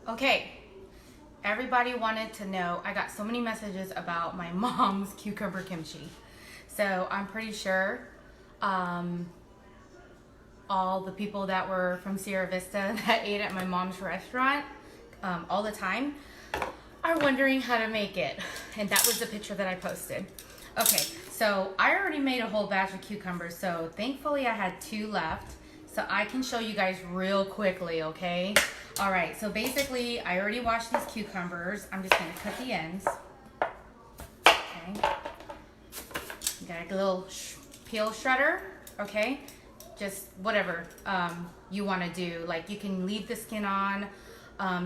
Okay, everybody wanted to know. I got so many messages about my mom's cucumber kimchi. So I'm pretty sure all the people that were from Sierra Vista that ate at my mom's restaurant all the time are wondering how to make it. And that was the picture that I posted. Okay, so I already made a whole batch of cucumbers. So thankfully I had 2 left. So I can show you guys real quickly, okay? All right, so basically I already washed these cucumbers. I'm just gonna cut the ends. Okay. You got a little peel shredder, okay? Just whatever you wanna do. Like you can leave the skin on.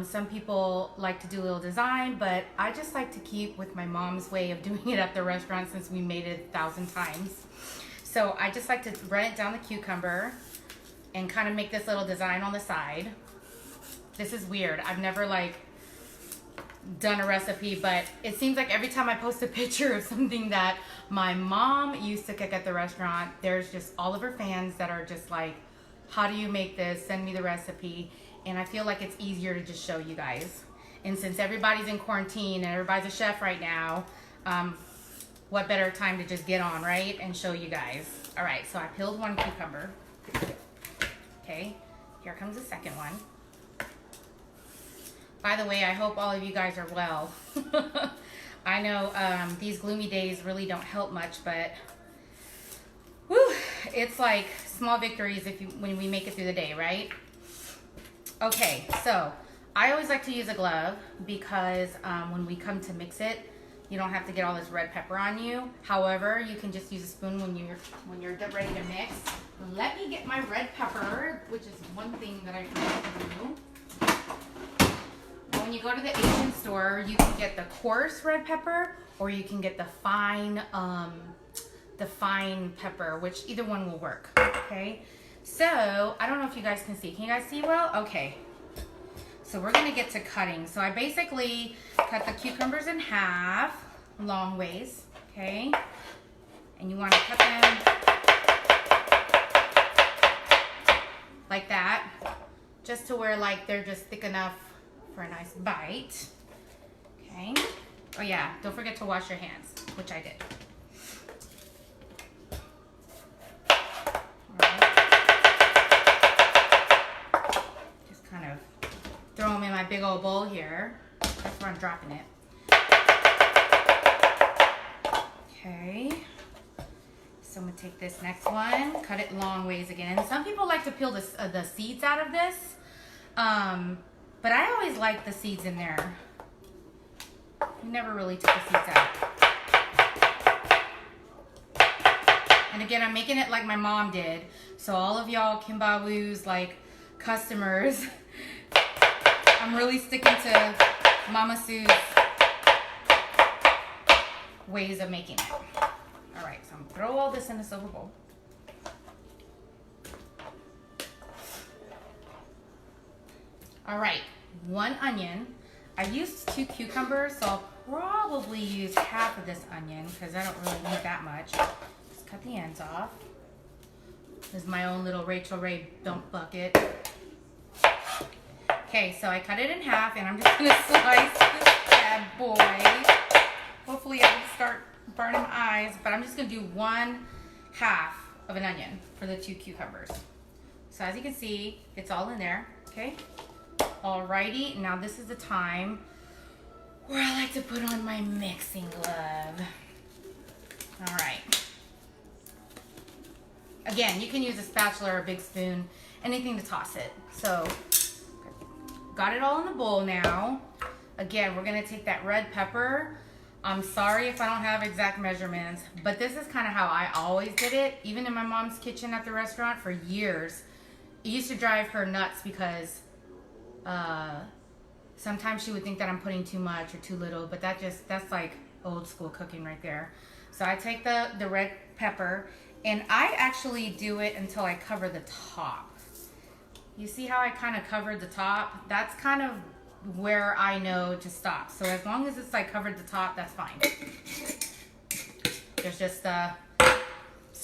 Some people like to do a little design, but I just like to keep with my mom's way of doing it at the restaurant since we made it 1,000 times. So I just like to run it down the cucumber and kind of make this little design on the side. This is weird. I've never like done a recipe, but it seems like every time I post a picture of something that my mom used to cook at the restaurant, there's just all of her fans that are just like, how do you make this? Send me the recipe. And I feel like it's easier to just show you guys. And since everybody's in quarantine and everybody's a chef right now, what better time to just get on, right? And show you guys. All right, so I peeled 1 cucumber. Okay, here comes the second one. By the way, I hope all of you guys are well. I know these gloomy days really don't help much, but whew, it's like small victories when we make it through the day, right? Okay, so I always like to use a glove because when we come to mix it, you don't have to get all this red pepper on you. However, you can just use a spoon when you're ready to mix. Let me get my red pepper, which is one thing that I forgot to do. When you go to the Asian store, you can get the coarse red pepper or you can get the fine pepper, which either one will work, okay? So, I don't know if you guys can see. Can you guys see well? Okay. So we're gonna get to cutting. So I basically cut the cucumbers in half, long ways, okay? And you wanna cut them like that, just to where like they're just thick enough for a nice bite, okay? Oh yeah, don't forget to wash your hands, which I did. Throw them in my big old bowl here. That's where I'm dropping it. Okay. So I'm gonna take this next one, cut it long ways again. Some people like to peel the seeds out of this, but I always like the seeds in there. Never really took the seeds out. And again, I'm making it like my mom did. So all of y'all Kimbawoos, like customers, I'm really sticking to Mama Sue's ways of making it. All right, so I'm gonna throw all this in a silver bowl. All right, 1 onion. I used 2 cucumbers, so I'll probably use half of this onion because I don't really need that much. Just cut the ends off. This is my own little Rachel Ray dump bucket. Okay, so I cut it in half and I'm just gonna slice this bad boy. Hopefully I don't start burning my eyes, but I'm just gonna do 1/2 of an onion for the 2 cucumbers. So as you can see, it's all in there, okay? Alrighty, now this is the time where I like to put on my mixing glove. All right. Again, you can use a spatula or a big spoon, anything to toss it. So, got it all in the bowl now. Again, we're gonna take that red pepper. I'm sorry if I don't have exact measurements, but this is kind of how I always did it, even in my mom's kitchen at the restaurant for years. It used to drive her nuts because sometimes she would think that I'm putting too much or too little, but that's like old school cooking right there. So I take the red pepper and I actually do it until I cover the top. You see how I kind of covered the top? That's kind of where I know to stop. So as long as it's like covered the top, that's fine. There's just certain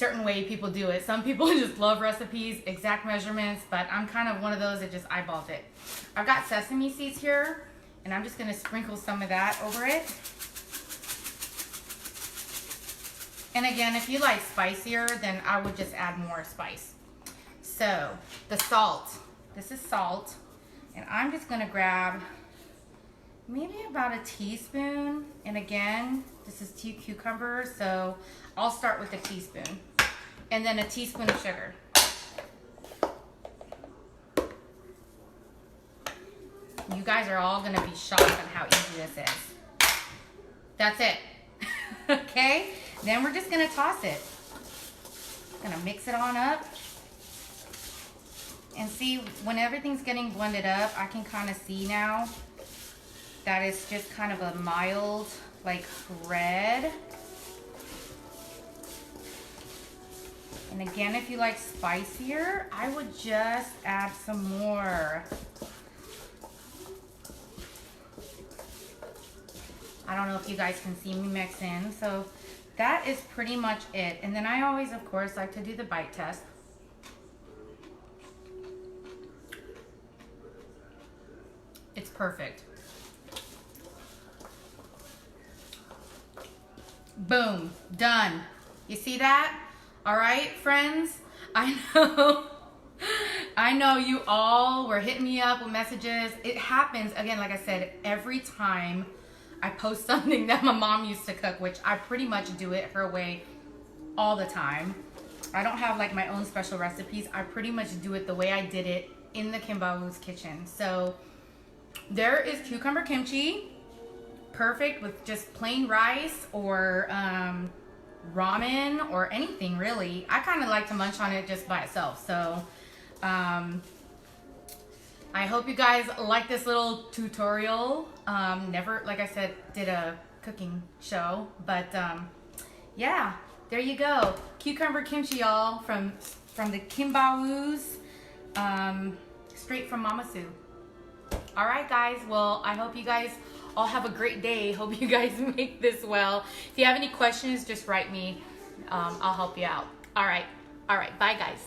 certain way people do it. Some people just love recipes, exact measurements, but I'm kind of one of those that just eyeballed it. I've got sesame seeds here, and I'm just gonna sprinkle some of that over it. And again, if you like spicier, then I would just add more spice. So the salt, this is salt, and I'm just gonna grab maybe about a teaspoon. And again, this is 2 cucumbers, so I'll start with a teaspoon. And then a teaspoon of sugar. You guys are all gonna be shocked on how easy this is. That's it. Okay? Then we're just gonna toss it. Gonna mix it on up. And see, when everything's getting blended up, I can kind of see now that it's just kind of a mild, like, red. And again, if you like spicier, I would just add some more. I don't know if you guys can see me mix in. So that is pretty much it. And then I always, of course, like to do the bite test. It's perfect. Boom, done. You see that? All right, friends, I know you all were hitting me up with messages. It happens, again, like I said, every time I post something that my mom used to cook, which I pretty much do it her way all the time. I don't have like my own special recipes. I pretty much do it the way I did it in the Kim Ba-woo's kitchen. So there is cucumber kimchi, perfect with just plain rice or ramen or anything really. I kind of like to munch on it just by itself. So I hope you guys like this little tutorial. Never, like I said, did a cooking show, but yeah, there you go. Cucumber kimchi, y'all, from the Kim Ba-woo's, straight from Mama Sue. All right, guys. Well, I hope you guys all have a great day. Hope you guys make this well. If you have any questions, just write me. I'll help you out. All right. Bye, guys.